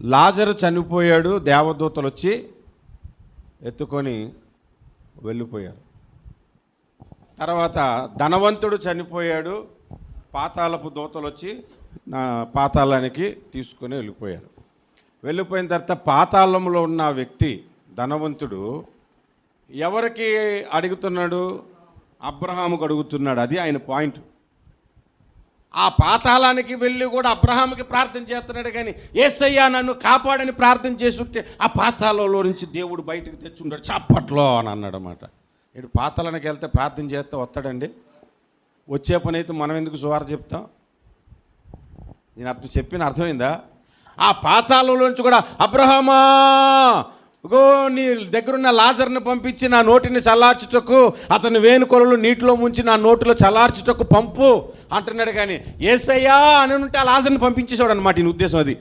లాజరు చనిపోయాడు, దేవదూతలు వచ్చి ఎత్తుకొని వెళ్ళిపోయారు. తర్వాత ధనవంతుడు చనిపోయాడు, పాతాళపు దూతలు వచ్చి పాతాళానికి తీసుకొని వెళ్ళిపోయారు. వెళ్ళిపోయిన తర్వాత పాతాళంలో ఉన్న వ్యక్తి ధనవంతుడు ఎవరికి అడుగుతున్నాడు? అబ్రహాముకు అడుగుతున్నాడు. అది ఆయన పాయింట్. ఆ పాతాళానికి వెళ్ళి కూడా అబ్రహాముకి ప్రార్థన చేస్తున్నాడు, కానీ యేసయ్యా నన్ను కాపాడని ప్రార్థన చేస్తుంటే ఆ పాతాళంలో నుంచి దేవుడు బయటకు తెచ్చుంటాడు చప్పట్లో అని అన్నాడు అన్నమాట. ఇటు పాతాళానికి వెళ్తే ప్రార్థన చేస్తే వస్తాడండి? వచ్చే పని అయితే మనం ఎందుకు సువార్త చెప్తాం? నేను అర్థం చెప్పిన అర్థమైందా? ఆ పాతాళంలోంచి కూడా అబ్రహామా గో నీ దగ్గరున్న లాజర్ని పంపించి నా నోటిని చల్లార్చుటకు, అతని వేణుకొలలు నీటిలో ముంచి నా నోటిలో చల్లార్చుటకు పంపు అంటున్నాడు. కానీ యేసయ్యా అని ఉంటే ఆ లాజర్ని పంపించేసాడు అనమాట. ఈయన ఉద్దేశం అది.